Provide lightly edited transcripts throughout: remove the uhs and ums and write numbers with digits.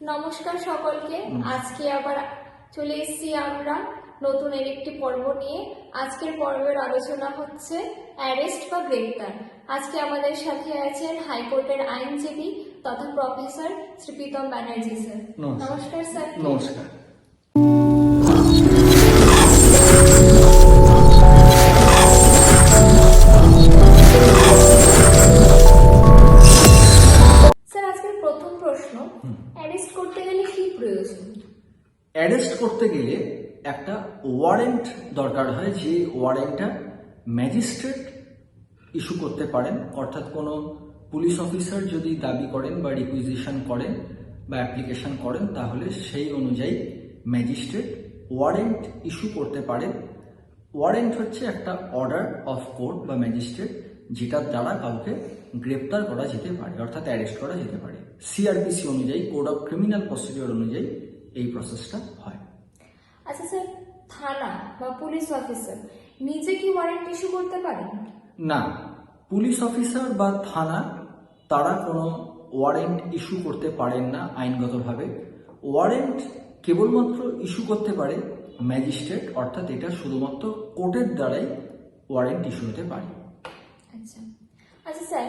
নমস্কার সকলকে। আজকে আবার চলে এসেছি আমরা নতুন একটি পর্ব নিয়ে। আজকের পর্বের আলোচনা হচ্ছে অ্যারেস্ট বা গ্রেপ্তার। আজকে আমাদের সাথে আছেন হাইকোর্টের আইনজীবী তথা প্রফেসর শ্রী প্রীতম ব্যানার্জি স্যার। নমস্কার স্যার। নমস্কার। স্যার, আজকের প্রথম প্রশ্ন, অ্যারেস্ট করতে গেলে কি প্রয়োজন? অ্যারেস্ট করতে গেলে একটা ওয়ারেন্ট দরকার হয়, যে ওয়ারেন্টটা ম্যাজিস্ট্রেট ইস্যু করতে পারেন। অর্থাৎ কোনো পুলিশ অফিসার যদি দাবি করেন বা রিকুইজিশন করেন বা অ্যাপ্লিকেশন করেন, তাহলে সেই অনুযায়ী ম্যাজিস্ট্রেট ওয়ারেন্ট ইস্যু করতে পারেন। ওয়ারেন্ট হচ্ছে একটা অর্ডার অফ কোর্ট বা ম্যাজিস্ট্রেট, যেটার দ্বারা কাউকে গ্রেপ্তার করা যেতে পারে, অর্থাৎ অ্যারেস্ট করা যেতে পারে। সিআরপিসি অনুযায়ী, কোড অফ ক্রিমিনাল প্রসিডিওর অনুযায়ী এই প্রসেসটা হয়। আচ্ছা স্যার, থানা বা পুলিশ অফিসার নিজে কি ওয়ারেন্ট ইস্যু করতে পারেন? না, পুলিশ অফিসার বা থানা তারা কোনো ওয়ারেন্ট ইস্যু করতে পারেন না আইনগতভাবে। ওয়ারেন্ট কেবলমাত্র ইস্যু করতে পারে ম্যাজিস্ট্রেট, অর্থাৎ এটা শুধুমাত্র কোর্টের দ্বারাই ওয়ারেন্ট ইস্যু হতে পারে। আচ্ছা আচ্ছা স্যার,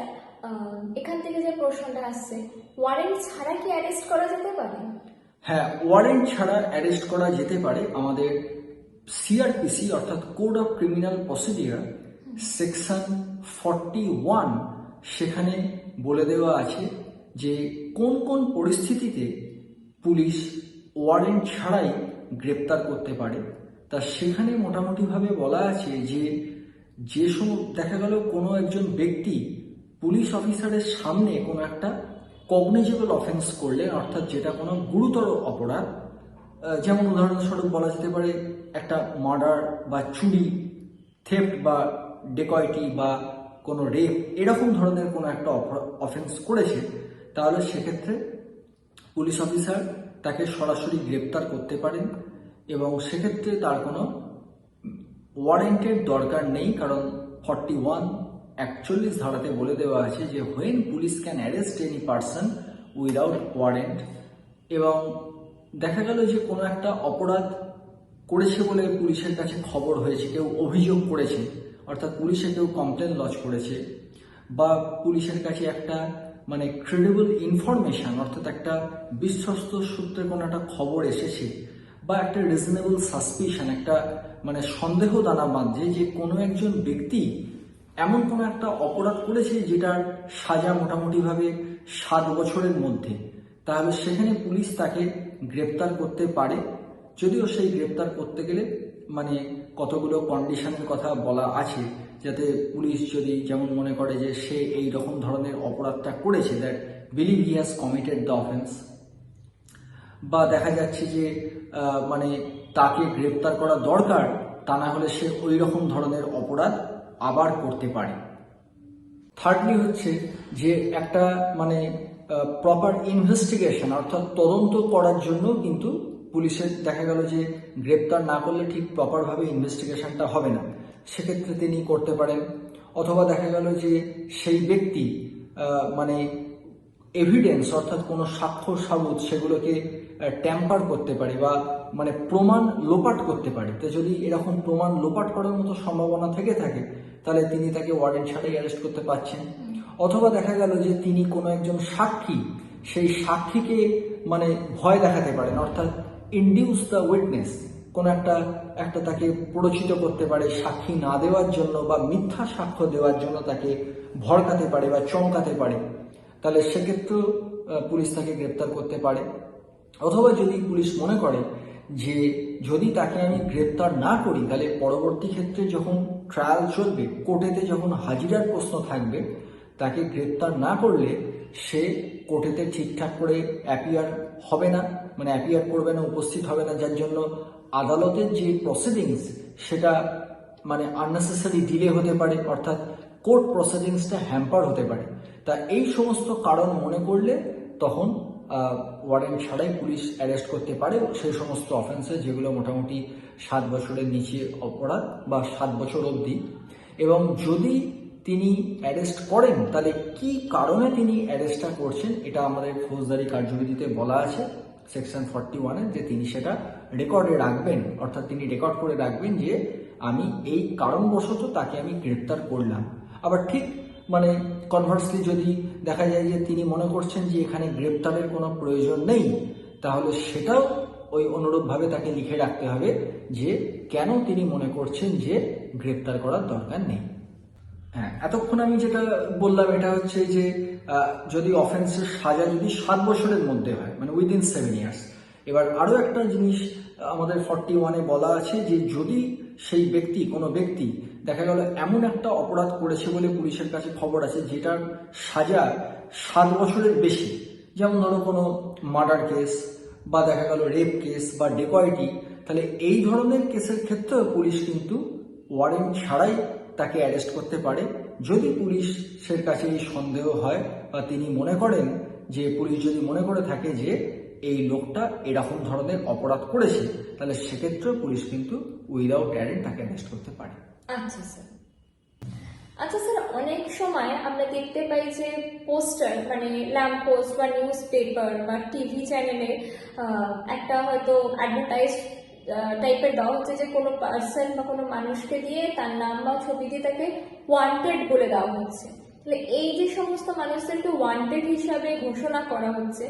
এখান থেকে যে প্রশ্নটা আসছে, ওয়ারেন্ট ছাড়া কি অ্যারেস্ট করা যেতে পারে? হ্যাঁ, ওয়ারেন্ট ছাড়া অ্যারেস্ট করা যেতে পারে। আমাদের সিআরপিসি অর্থাৎ code of criminal procedure section 41 সেখানে বলে দেওয়া আছে যে কোন কোন পরিস্থিতিতে পুলিশ ওয়ারেন্ট ছাড়াই গ্রেপ্তার করতে পারে। তা সেখানে মোটামুটিভাবে বলা আছে যে সময় দেখা গেল কোনো একজন ব্যক্তি পুলিশ অফিসারের সামনে কোনো একটা কগনিজেবল অফেন্স করলে, অর্থাৎ যেটা কোনো গুরুতর অপরাধ, যেমন উদাহরণস্বরূপ বলা যেতে পারে একটা মার্ডার বা চুরি, থেফট বা ডেকয়টি বা কোনো রেপ, এরকম ধরনের কোনো একটা অফেন্স করেছে, তাহলে সেক্ষেত্রে পুলিশ অফিসার তাকে সরাসরি গ্রেপ্তার করতে পারেন এবং সেক্ষেত্রে তার কোনো ওয়ারেন্টের দরকার নেই। কারণ 41 ধারাতে বলে দেওয়া আছে যে when police can arrest any person without warrant. এবং দেখা গেল যে কোনো একটা অপরাধ করেছে বলে পুলিশের কাছে খবর হয়েছে, কেউ অভিযোগ করেছে, অর্থাৎ পুলিশে কেউ কমপ্লেন লজ করেছে, বা পুলিশের কাছে একটা ক্রেডিবল ইনফরমেশন, অর্থাৎ একটা বিশ্বস্ত সূত্রে কোনো একটা খবর এসেছে, বা একটা রিজনেবল সাসপিশন, একটা সন্দেহ দানা বাঁধছে যে কোনো একজন ব্যক্তি এমন কোনো একটা অপরাধ করেছে যেটার সাজা মোটামুটিভাবে 7 বছরের মধ্যে, তাহলে সেখানে পুলিশ তাকে গ্রেপ্তার করতে পারে। যদিও সেই গ্রেপ্তার করতে গেলে কতগুলো কন্ডিশনের কথা বলা আছে, যাতে পুলিশ যদি যেমন মনে করে যে সে এই রকম ধরনের অপরাধটা করেছে, that believe he has committed the offence, বা দেখা যাচ্ছে যে তাকে গ্রেপ্তার করা দরকার, তা না হলে সে ওই রকম ধরনের অপরাধ আবার করতে পারে। থার্ডলি হচ্ছে যে একটা প্রপার ইনভেস্টিগেশন, অর্থাৎ তদন্ত করার জন্য কিন্তু পুলিশের দেখা গেল যে গ্রেপ্তার না করলে ঠিক প্রপারভাবে ইনভেস্টিগেশনটা হবে না, সেক্ষেত্রে তিনি করতে পারেন। অথবা দেখা গেল যে সেই ব্যক্তি এভিডেন্স, অর্থাৎ কোনো সাক্ষ্য সাবুত, সেগুলোকে ট্যাম্পার করতে পারে বা প্রমাণ লোপাট করতে পারে। তো যদি এরকম প্রমাণ লোপাট করার মতো সম্ভাবনা থেকে থাকে, তাহলে তিনি তাকে ওয়ারেন্ট ছাড়াই অ্যারেস্ট করতে পারছেন। অথবা দেখা গেল যে তিনি কোনো একজন সাক্ষী, সেই সাক্ষীকে ভয় দেখাতে পারেন, অর্থাৎ ইনডিউস দ্য উইটনেস, কোনো একটা তাকে প্ররোচিত করতে পারে সাক্ষী না দেওয়ার জন্য বা মিথ্যা সাক্ষ্য দেওয়ার জন্য তাকে ভড়কাতে পারে বা চমকাতে পারে, তাহলে সেক্ষেত্রেও পুলিশ তাকে গ্রেপ্তার করতে পারে। অথবা যদি পুলিশ মনে করে যে যদি তাকে আমি গ্রেপ্তার না করি, তাহলে পরবর্তী ক্ষেত্রে যখন ট্রায়াল চলবে, কোর্টেতে যখন হাজিরার প্রশ্ন থাকবে, তাকে গ্রেপ্তার না করলে সে কোর্টেতে ঠিকঠাক করে অ্যাপিয়ার হবে না, অ্যাপিয়ার করবে না, উপস্থিত হবে না, যার জন্য আদালতের যে প্রসিডিংস সেটা আননেসেসারি ডিলে হতে পারে, অর্থাৎ কোর্ট প্রসিডিংসটা হ্যাম্পার হতে পারে। তা এই সমস্ত কারণ মনে করলে তখন ওয়ারেন্ট ছাড়াই পুলিশ অ্যারেস্ট করতে পারে সেই সমস্ত অফেন্সে যেগুলো মোটামুটি 7 বছরের নিচে অপরাধ বা 7 বছর অবধি। এবং যদি তিনি অ্যারেস্ট করেন, তাহলে কি কারণে তিনি অ্যারেস্টটা করছেন এটা আমাদের ফৌজদারি কার্যবিধিতে বলা আছে সেকশন 41-এ, যে তিনি সেটা রেকর্ডে রাখবেন, অর্থাৎ তিনি রেকর্ড করে রাখবেন যে আমি এই কারণবশত তাকে আমি গ্রেপ্তার করলাম। আবার ঠিক মানে কনভার্সলি যদি দেখা যায় যে তিনি মনে করছেন যে এখানে গ্রেপ্তারের কোনো প্রয়োজন নেই, তাহলে সেটাও ওই অনুরূপভাবে তাকে লিখে রাখতে হবে যে কেন তিনি মনে করছেন যে গ্রেপ্তার করার দরকার নেই। হ্যাঁ, এতক্ষণ আমি যেটা বললাম এটা হচ্ছে যে যদি অফেন্সের সাজা যদি 7 বছরের মধ্যে হয়, মানে উইদিন 7 ইয়ার্স। এবার আরো একটা জিনিস আমাদের 41-এ বলা আছে যে যদি সেই ব্যক্তি, কোনো ব্যক্তি দেখা গেল এমন একটা অপরাধ করেছে বলে পুলিশের কাছে খবর আছে যেটার সাজা 7 বছরের বেশি, যেমন ধরো কোনো মার্ডার কেস বা দেখা গেল রেপ কেস বা ডেকয়েটি, তাহলে এই ধরনের কেসের ক্ষেত্রেও পুলিশ কিন্তু ওয়ারেন্ট ছাড়াই তাকে অ্যারেস্ট করতে পারে। যদি পুলিশের কাছে এই সন্দেহ হয় বা তিনি মনে করেন যে পুলিশ যদি মনে করে থাকে যে এই লোকটা এরকম ধরনের অপরাধ করেছে, তাহলে সেক্ষেত্রেও পুলিশ কিন্তু উইদাউট ওয়ারেন্ট তাকে অ্যারেস্ট করতে পারে। আচ্ছা স্যার। আচ্ছা স্যার, অনেক সময় আমরা দেখতে পাই যে পোস্টার, মানে ল্যাম্প পোস্ট বা নিউজ পেপার বা টিভি চ্যানেলে একটা হয়তো অ্যাডভার্টাইজ টাইপের দেওয়া হচ্ছে যে কোনো পার্সন বা কোনো মানুষকে দিয়ে তার নাম বা ছবি দিয়ে তাকে ওয়ান্টেড বলে দেওয়া হচ্ছে। তাহলে এই যে সমস্ত মানুষদেরকে ওয়ান্টেড হিসাবে ঘোষণা করা হচ্ছে,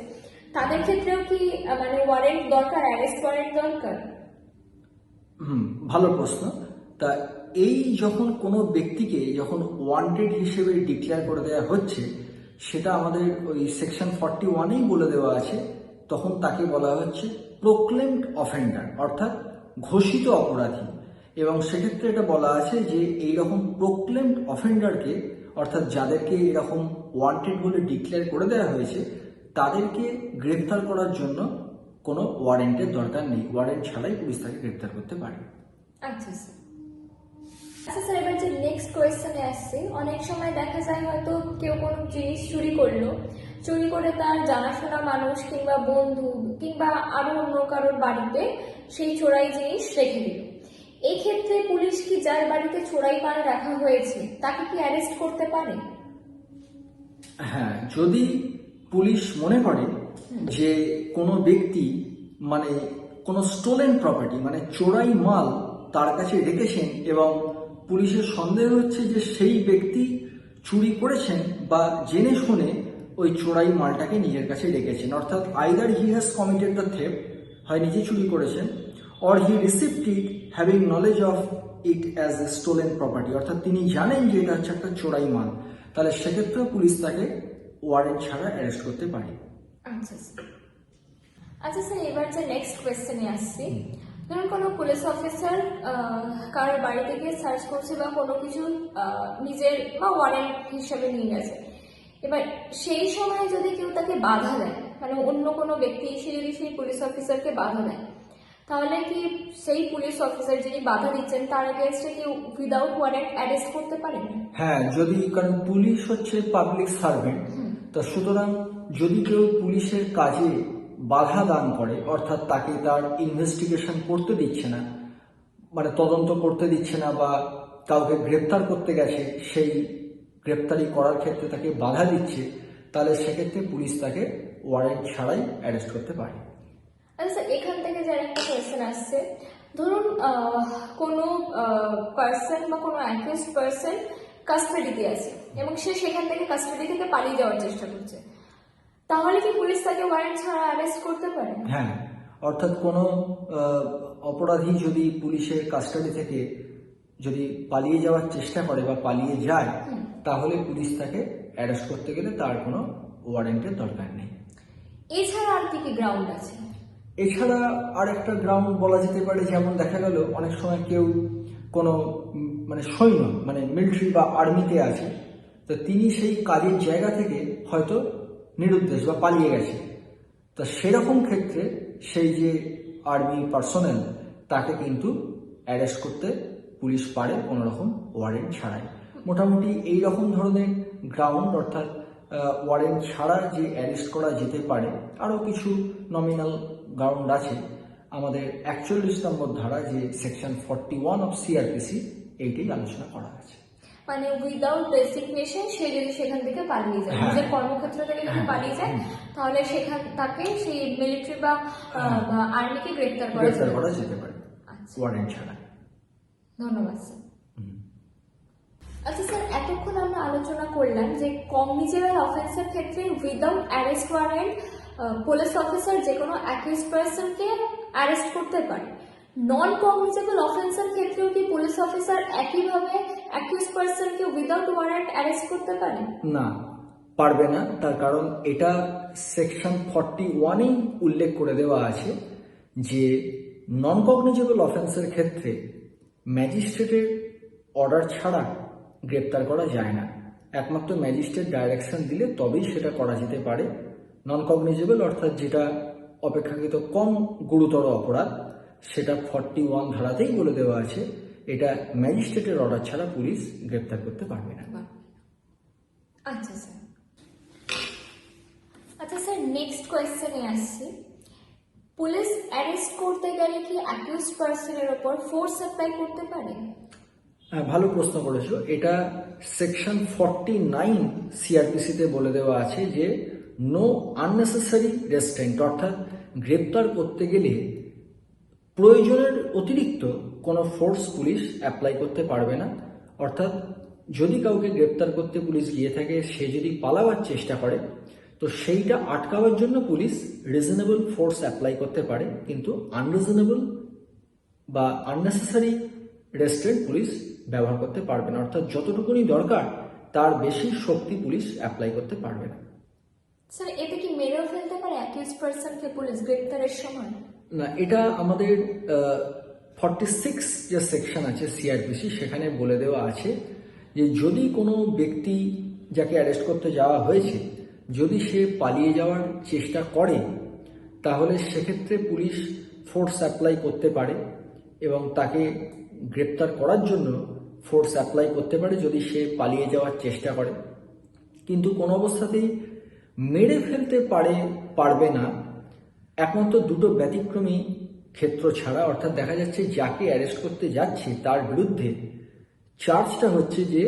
তাদের ক্ষেত্রেও কি মানে ওয়ারেন্ট দরকার, অ্যারেস্ট ওয়ারেন্ট দরকার? ভালো প্রশ্ন। তা এই যখন কোনো ব্যক্তিকে যখন ওয়ান্টেড হিসেবে ডিক্লেয়ার করে দেওয়া হচ্ছে, সেটা আমাদের ওই সেকশন 41-এই বলে দেওয়া আছে, তখন তাকে বলা হচ্ছে প্রোক্লেমড অফেন্ডার, অর্থাৎ ঘোষিত অপরাধী। এবং সেক্ষেত্রে এটা বলা আছে যে এইরকম প্রোক্লেমড অফেন্ডারকে, অর্থাৎ যাদেরকে এরকম ওয়ান্টেড বলে ডিক্লেয়ার করে দেওয়া হয়েছে, তাদেরকে গ্রেপ্তার করার জন্য কোনো ওয়ারেন্টের দরকার নেই, ওয়ারেন্ট ছাড়াই পুলিশ তাকে গ্রেপ্তার করতে পারে। আচ্ছা স্যার। আচ্ছা স্যার, এবার যে নেক্সট কোয়েশ্চেনে আসছে, অনেক সময় দেখা যায় হয়তো কেউ কোনো জিনিস চুরি করলো, চুরি করে তার জানাশোনা মানুষ কিংবা বন্ধু কিংবা আরো অন্য কারোর বাড়িতে সেই চোরাই জিনিস রেখে দিল। এই ক্ষেত্রে পুলিশ কি যার বাড়িতে চোরাই মাল রাখা হয়েছে তাকে কি অ্যারেস্ট করতে পারে? হ্যাঁ, যদি পুলিশ মনে করে যে কোনো ব্যক্তি মানে কোনো স্টোলেন প্রপার্টি মানে চোরাই মাল তার কাছে রেখেছেন এবং পুলিশের সন্দেহ হচ্ছে যে সেই ব্যক্তি চুরি করেছেন বা জেনে শুনে ওই চোরাই মালটাকে নিজের কাছে রেখেছেন, অর্থাৎ either he has committed the theft, হয় নিজে চুরি করেছেন, or he received it having knowledge of it as a stolen property, অর্থাৎ তিনি জানেন যে এটা হচ্ছে একটা চোরাই মাল, তাহলে সেক্ষেত্রেও পুলিশ তাকে ওয়ারেন্ট ছাড়া অ্যারেস্ট করতে পারে। আচ্ছা স্যার। আচ্ছা স্যার, এবার যে নেক্সট কোয়েশ্চেনে আসছি, ধরুন কোনো পুলিশ অফিসার কারোর বাড়িতে গিয়ে সার্চ করছে বা কোনো কিছু নিজের বা ওয়ারেন্ট হিসাবে নিয়ে গেছে। এবার সেই সময় যদি কেউ তাকে বাধা দেয়, মানে অন্য কোনো ব্যক্তি এসে যদি সেই পুলিশ অফিসারকে বাধা দেয়, তাহলে কি সেই পুলিশ অফিসার যিনি বাধা দিচ্ছেন তার এগেইনস্টে কি উইদাউট ওয়ারেন্ট অ্যারেস্ট করতে পারেন? হ্যাঁ, যদি, কারণ পুলিশ হচ্ছে পাবলিক সার্ভেন্ট, তা সুতরাং যদি কেউ পুলিশের কাজে বাধা দান করে, অর্থাৎ তাকে তার ইনভেস্টিগেশন করতে দিচ্ছে না, মানে তদন্ত করতে দিচ্ছে না, বা কাউকে গ্রেপ্তার করতে গেছে সেই গ্রেপ্তারি করার ক্ষেত্রে তাকে বাধা দিচ্ছে, তাহলে সেক্ষেত্রে পুলিশ তাকে ওয়ারেন্ট ছাড়াই অ্যারেস্ট করতে পারে। আচ্ছা স্যার, এখান থেকে যার একটা কোয়েশ্চেন আসছে, ধরুন কোনো পার্সন বা কোনো অ্যাকিউজড পার্সন কাস্টাডিতে আছে এবং সে সেখান থেকে কাস্টাডি থেকে পালিয়ে যাওয়ার চেষ্টা করছে, তাহলে কি পুলিশ তাকে ওয়ারেন্ট ছাড়া অ্যারেস্ট করতে পারে? হ্যাঁ, অর্থাৎ কোনো অপরাধী যদি পুলিশের কাস্টাডি থেকে যদি পালিয়ে যাওয়ার চেষ্টা করে বা পালিয়ে যায়, তাহলে পুলিশ তাকে অ্যারেস্ট করতে গেলে তার কোনো ওয়ারেন্টের দরকার নেই। এছাড়া আর কি কি গ্রাউন্ড আছে? এছাড়া আর একটা গ্রাউন্ড বলা যেতে পারে, যেমন দেখা গেল অনেক সময় কেউ কোনো মানে সৈন্য মানে মিলিটারি বা আর্মিতে আছে, তো তিনি সেই কাজের জায়গা থেকে হয়তো নিরুদ্দেশ বা পালিয়ে গেছে, তা সেরকম ক্ষেত্রে সেই যে আর্মি পার্সোনেল তাকে কিন্তু অ্যারেস্ট করতে পুলিশ পারে কোনো রকম ওয়ারেন্ট ছাড়াই। মোটামুটি এই রকম ধরনের গ্রাউন্ড, অর্থাৎ ওয়ারেন্ট ছাড়া যে অ্যারেস্ট করা যেতে পারে। আরও কিছু নমিনাল গ্রাউন্ড আছে, আমাদের 41 নম্বর ধারা যে সেকশন 41 অফ সিআরপিসি, এইটাই আলোচনা করা আছে। মানে উইদাউট ডেসিগনেশন সে যদি সেখান থেকে পালিয়ে যায়, নিজের কর্মক্ষেত্র থেকে যদি পালিয়ে যায়, তাহলে তাকে সেই মিলিটারি বা আর্মিকে গ্রেপ্তার করা যেতে পারে আচ্ছা, ওয়ারেন্ট ছাড়া। ধন্যবাদ স্যার। আচ্ছা স্যার, এতক্ষণ আমরা আলোচনা করলাম যে কগনিজেবল অফেন্সের ক্ষেত্রে without arrest warrant police officer যে কোনো অ্যাকিউজড পারসনকে অ্যারেস্ট করতে পারে। নন কগনিজেবল অফেন্সের ক্ষেত্রেও কি পুলিশ অফিসার একইভাবে অ্যাকিউজড পারসনকে উইদাউট ওয়ারেন্ট অ্যারেস্ট করতে পারে? না, পারবে না। তার কারণ এটা সেকশন 41-এই উল্লেখ করে দেওয়া আছে যে নন কগনিজেবল অফেন্সের ক্ষেত্রে ম্যাজিস্ট্রেটের অর্ডার ছাড়া গ্রেপ্তার করা যায় না। একমাত্র ম্যাজিস্ট্রেট ডাইরেকশন দিলে তবেই সেটা করা যেতে পারে। নন কগনিজেবল অর্থাৎ যেটা অপেক্ষাকৃত কম গুরুতর অপরাধ, সেটা 41 ধারাতেই বলে দেওয়া আছে এটা ম্যাজিস্ট্রেটের অর্ডার ছাড়া পুলিশ গ্রেপ্তার করতে পারবে না। আচ্ছা স্যার। আচ্ছা স্যার, নেক্সট কোয়েশ্চেনে আসছি। পুলিশ অ্যারেস্ট করতে গেলে কি অ্যাকিউজড পারসনের উপর ফোর্স অ্যাপ্লাই করতে পারে? হ্যাঁ, ভালো প্রশ্ন করেছো। এটা সেকশন 49 সিআরপিসিতে বলে দেওয়া আছে যে নো আননেসেসারি রেস্ট্রেন্ট, অর্থাৎ গ্রেপ্তার করতে গেলে প্রয়োজনের অতিরিক্ত কোনো ফোর্স পুলিশ অ্যাপ্লাই করতে পারবে না। অর্থাৎ যদি কাউকে গ্রেপ্তার করতে পুলিশ গিয়ে থাকে, সে যদি পালাবার চেষ্টা করে, তো সেইটা আটকাবার জন্য পুলিশ রিজনেবল ফোর্স অ্যাপ্লাই করতে পারে, কিন্তু আনরিজনেবল বা আননেসেসারি রেস্ট্রেন্ট পুলিশ ব্যবহার করতে পারবে না। অর্থাৎ যতটুকুনি দরকার তার বেশি শক্তি পুলিশ অ্যাপ্লাই করতে পারবে না। স্যার, এতে কি মেরেও ফেলতে পারে অ্যাকিউজড পারসনকে পুলিশ গ্রেপ্তারের সময়? না, এটা আমাদের 46 যে সেকশন আছে সিআরপিসি, সেখানে বলে দেওয়া আছে যে যদি কোনো ব্যক্তি যাকে অ্যারেস্ট করতে যাওয়া হয়েছে যদি সে পালিয়ে যাওয়ার চেষ্টা করে, তাহলে সেক্ষেত্রে পুলিশ ফোর্স অ্যাপ্লাই করতে পারে এবং তাকে গ্রেপ্তার করার জন্য ফোর্স অ্যাপ্লাই করতে পারে যদি সে পালিয়ে যাওয়ার চেষ্টা করে। কিন্তু কোনো অবস্থাতেই মেরে ফেলতে পারবে না, একমাত্র দুটো ব্যতিক্রমী ক্ষেত্র ছাড়া। অর্থাৎ দেখা যাচ্ছে যাকে অ্যারেস্ট করতে যাচ্ছে তার বিরুদ্ধে চার্জটা হচ্ছে যে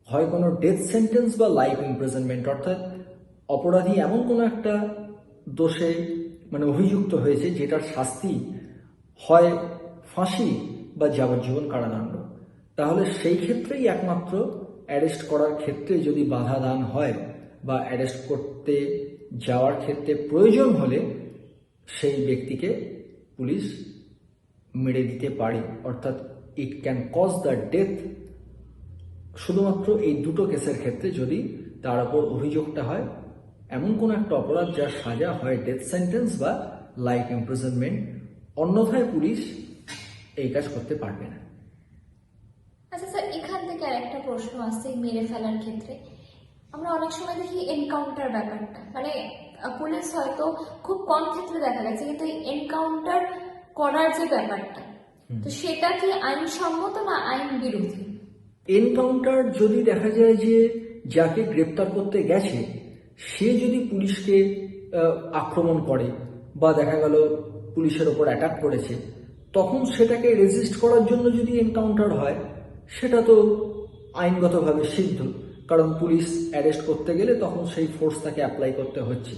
হয় কোনো ডেথ সেন্টেন্স বা লাইফ ইমপ্রিজনমেন্ট, অর্থাৎ অপরাধী এমন কোনো একটা দোষে অভিযুক্ত হয়েছে যেটার শাস্তি হয় ফাঁসি বা যাবজ্জীবন কারাদণ্ড। তাহলে সেই ক্ষেত্রেই একমাত্র অ্যারেস্ট করার ক্ষেত্রে যদি বাধা দান হয় বা অ্যারেস্ট করতে যাওয়ার ক্ষেত্রে প্রয়োজন হলে সেই ব্যক্তিকে পুলিশ মেরে দিতে পারে, অর্থাৎ it can cause the death. শুধুমাত্র এই দুটো কেসের ক্ষেত্রে যদি তার উপর অভিযোগটা হয় এমন কোনো একটা অপরাধ যার সাজা হয় ডেথ সেন্টেন্স বা লাইফ ইমপ্রিজনমেন্ট, অন্যথায় পুলিশ এই কাজ করতে পারবে না। আচ্ছা স্যার, এখান থেকে আরেকটা প্রশ্ন আসছে মেরে ফেলার ক্ষেত্রে। আমরা অনেক সময় দেখি এনকাউন্টার ব্যাপারটা, পুলিশ হয়তো খুব কম ক্ষেত্রে দেখা গেছে, কিন্তু এই এনকাউন্টার করার যে ব্যাপারটা, তো সেটা কি আইনসম্মত না আইন বিরোধী? এনকাউন্টার যদি দেখা যায় যে যাকে গ্রেপ্তার করতে গেছে সে যদি পুলিশকে আক্রমণ করে বা দেখা গেল পুলিশের ওপর অ্যাটাক করেছে, তখন সেটাকে রেজিস্ট করার জন্য যদি এনকাউন্টার হয়, সেটা তো আইনগতভাবে সিদ্ধ, কারণ পুলিশ অ্যারেস্ট করতে গেলে তখন সেই ফোর্স তাকে অ্যাপ্লাই করতে হচ্ছে।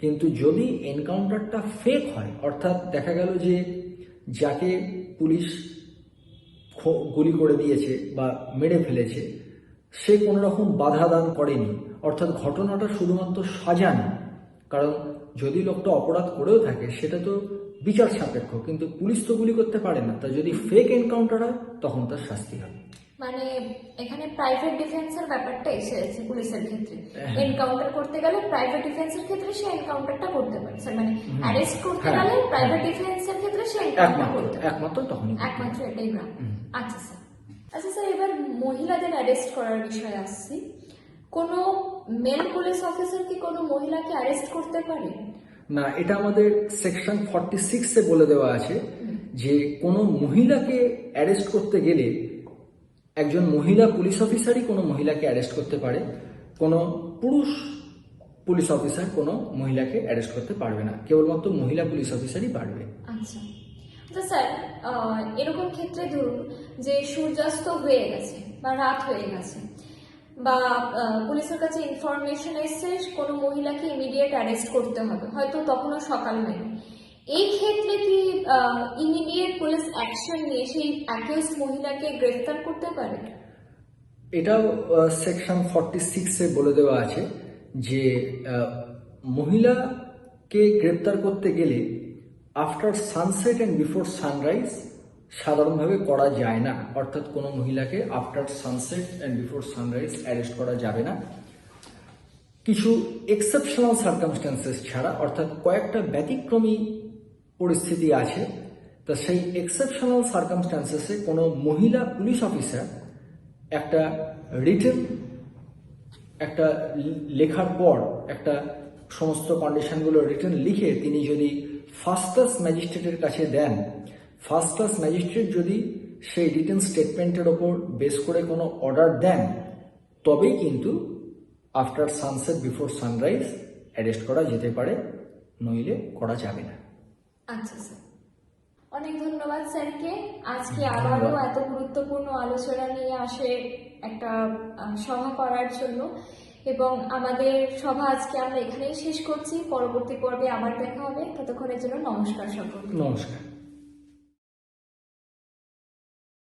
কিন্তু যদি এনকাউন্টারটা ফেক হয়, অর্থাৎ দেখা গেল যে যাকে পুলিশ গুলি করে দিয়েছে বা মেরে ফেলেছে সে কোনো রকম বাধা দান করেনি, অর্থাৎ ঘটনাটা শুধুমাত্র সাজানো, কারণ যদি লোকটা অপরাধ করেও থাকে সেটা তো বিচার সাপেক্ষ, কিন্তু পুলিশ তো গুলি করতে পারে না। তা যদি ফেক এনকাউন্টার হয় তখন তার শাস্তি হবে। এখানে প্রাইভেট ডিফেন্সের ব্যাপারটা এসেছে পুলিশের ক্ষেত্রে। এনকাউন্টার করতে গেলে প্রাইভেট ডিফেন্সের ক্ষেত্রে সে এনকাউন্টারটা করতে পারে স্যার, অ্যারেস্ট করতে গেলে প্রাইভেট ডিফেন্সের ক্ষেত্রে সে এনকাউন্টার করতে পারে, একমাত্র তখনই, একমাত্র এটাই গ্রাম। আচ্ছা স্যার। আচ্ছা স্যার, এবার মহিলাদের অ্যারেস্ট করার বিষয়ে আসছি। কোনো মেল পুলিশ অফিসার কি কোনো মহিলাকে অ্যারেস্ট করতে পারে? না, এটা আমাদের সেকশন 46-এ বলে দেওয়া আছে যে কোনো মহিলাকে অ্যারেস্ট করতে গেলে একজন মহিলা পুলিশ অফিসারই কোনো মহিলাকে অ্যারেস্ট করতে পারে, কোনো পুরুষ পুলিশ অফিসার কোনো মহিলাকে অ্যারেস্ট করতে পারবে না, কেবলমাত্র মহিলা পুলিশ অফিসারই পারবে। আচ্ছা স্যার, এরকম ক্ষেত্রে ধরুন যে সূর্যাস্ত হয়ে গেছে, বা রাত হয়ে গেছে, বা পুলিশের কাছে ইনফরমেশন এসছে কোনো মহিলাকে ইমিডিয়েট অ্যারেস্ট করতে হবে, হয়তো তখনও সকাল হয়নি, এই ক্ষেত্রে কি ইমিডিয়েট পুলিশ অ্যাকশন নিয়ে সেই অ্যাকিউজড মহিলাকে গ্রেফতার করতে পারে? এটাও সেকশন 46-এ বলে দেওয়া আছে যে মহিলাকে গ্রেপ্তার করতে গেলে after sunset and before sunrise সাধারণভাবে করা যায় না, অর্থাৎ কোনো মহিলাকে after sunset and before sunrise arrest করা যাবে না। কিছু এক্সেপশনাল সার্কামস্ট্যান্সেস ছাড়া, অর্থাৎ কয়েকটা ব্যতিক্রমী পরিস্থিতি আছে, তা সেই এক্সেপশনাল সার্কামস্ট্যান্সেসে কোনো মহিলা পুলিশ অফিসার একটা রিটেন একটা লেখার পর একটা সমস্ত কন্ডিশনগুলো রিটেন লিখে তিনি যদি ফার্স্ট ক্লাস ম্যাজিস্ট্রেটের কাছে দেন, ফার্স্ট ক্লাস ম্যাজিস্ট্রেট যদি সেই রিটেন স্টেটমেন্টের ওপর বেস করে কোনো অর্ডার দেন, তবেই কিন্তু after sunset before sunrise arrest করা যেতে পারে, নইলে করা যাবে না। আচ্ছা স্যার, অনেক ধন্যবাদ স্যারকে। আজকে আবারও এত গুরুত্বপূর্ণ আলোচনা নিয়ে আসে একটা সভা করার জন্য, এবং আমাদের সভা আজকে আমরা এখানেই শেষ করছি। পরবর্তী পর্বে আবার দেখা হবে, ততক্ষণের জন্য নমস্কার সকলকে। নমস্কার।